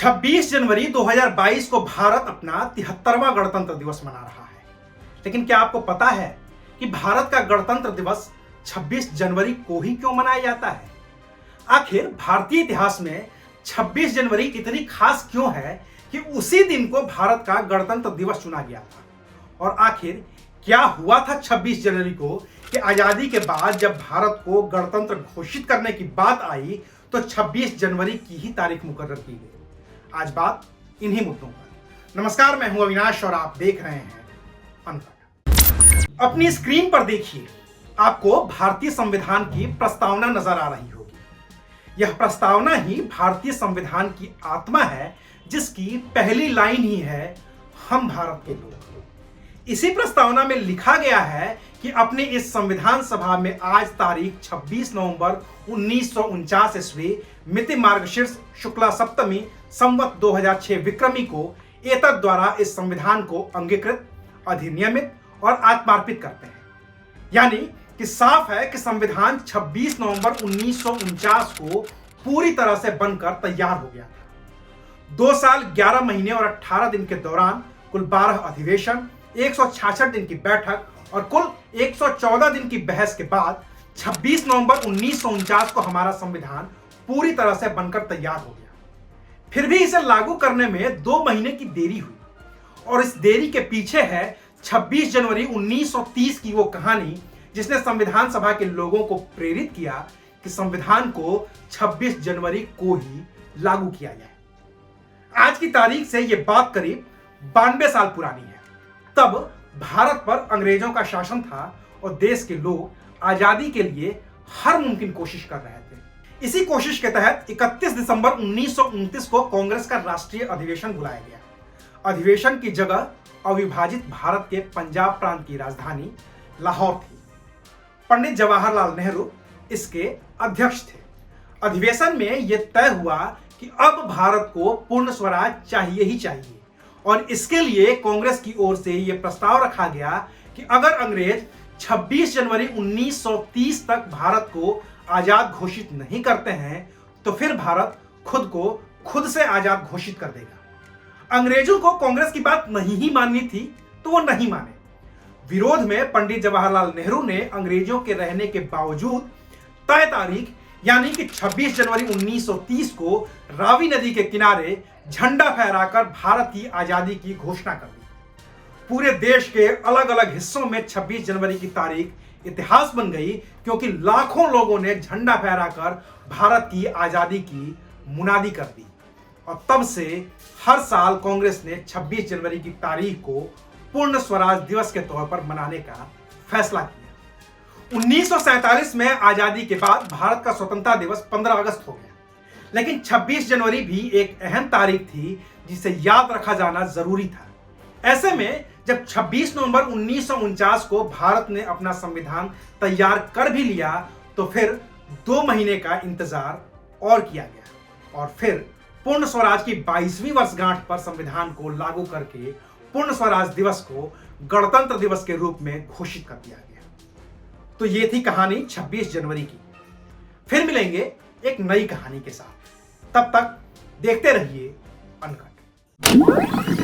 26 जनवरी 2022 को भारत अपना 73वां गणतंत्र दिवस मना रहा है। लेकिन क्या आपको पता है कि भारत का गणतंत्र दिवस 26 जनवरी को ही क्यों मनाया जाता है? आखिर भारतीय इतिहास में 26 जनवरी इतनी खास क्यों है कि उसी दिन को भारत का गणतंत्र दिवस चुना गया था? और आखिर क्या हुआ था 26 जनवरी को कि आजादी के बाद जब भारत को गणतंत्र घोषित करने की बात आई तो 26 जनवरी की ही तारीख मुकर्रर की गई। आज बात इन्हीं मुद्दों पर। नमस्कार, मैं हूं अविनाश और आप देख रहे हैं अनकट। अपनी स्क्रीन पर देखिए, आपको भारतीय संविधान की प्रस्तावना नजर आ रही होगी। यह प्रस्तावना ही भारतीय संविधान की आत्मा है, जिसकी पहली लाइन ही है, हम भारत के लोग। इसी प्रस्तावना में लिखा गया है कि अपने इस संविधान सभा में आज तारीख 26 नवंबर 1949 ईस्वी मिति मार्गशीर्ष शुक्ला सप्तमी संवत 2006 विक्रमी को एतद द्वारा इस संविधान को अंगीकृत, अधिनियमित और आत्मार्पित करते हैं। यानी कि साफ है कि संविधान 26 नवंबर 1949 को पूरी तरह से बनकर तैयार हो गया था। 2 साल 11 महीने और 18 दिन के दौरान कुल 12 अधिवेशन, 166 दिन की बैठक और कुल 114 दिन की बहस के बाद 26 नवंबर 1949 को हमारा संविधान पूरी तरह से बनकर तैयार हो गया। फिर भी इसे लागू करने में 2 महीने की देरी हुई और इस देरी के पीछे है 26 जनवरी 1930 की वो कहानी, जिसने संविधान सभा के लोगों को प्रेरित किया कि संविधान को 26 जनवरी को ही लागू किया जाए। आज की तारीख से यह बात करीब 92 साल पुरानी है। तब भारत पर अंग्रेजों का शासन था और देश के लोग आजादी के लिए हर मुमकिन कोशिश कर रहे थे। इसी कोशिश के तहत 31 दिसंबर 1929 को कांग्रेस का राष्ट्रीय अधिवेशन बुलाया गया। अधिवेशन की जगह अविभाजित भारत के पंजाब प्रांत की राजधानी लाहौर थी। पंडित जवाहरलाल नेहरू इसके अध्यक्ष थे। अधिवेशन में यह तय हुआ कि अब भारत को पूर्ण स्वराज चाहिए ही चाहिए और इसके लिए कांग्रेस की ओर से यह प्रस्ताव रखा गया कि अगर अंग्रेज 26 जनवरी 1930 तक भारत को आजाद घोषित नहीं करते हैं तो फिर भारत खुद को खुद से आजाद घोषित कर देगा। अंग्रेजों को कांग्रेस की बात नहीं ही माननी थी तो वो नहीं माने। विरोध में पंडित जवाहरलाल नेहरू ने अंग्रेजों के रहने के बावजूद तय तारीख यानी कि 26 जनवरी 1930 को रावी नदी के किनारे झंडा फहराकर भारत की आजादी की घोषणा कर दी। पूरे देश के अलग अलग हिस्सों में 26 जनवरी की तारीख इतिहास बन गई, क्योंकि लाखों लोगों ने झंडा फहराकर भारत की आजादी की मुनादी कर दी। और तब से हर साल कांग्रेस ने 26 जनवरी की तारीख को पूर्ण स्वराज दिवस के तौर पर मनाने का फैसला किया। 1947 में आजादी के बाद भारत का स्वतंत्रता दिवस 15 अगस्त हो गया। लेकिन 26 जनवरी भी एक अहम तारीख थी जिसे याद रखा जाना जरूरी था। ऐसे में जब 26 नवंबर 1949 को भारत ने अपना संविधान तैयार कर भी लिया तो फिर 2 महीने का इंतजार और किया गया और फिर पूर्ण स्वराज की 22वीं वर्षगांठ पर संविधान को लागू करके पूर्ण स्वराज दिवस को गणतंत्र दिवस के रूप में घोषित कर दिया गया। तो ये थी कहानी 26 जनवरी की। फिर मिलेंगे एक नई कहानी के साथ। तब तक देखते रहिए अनकट।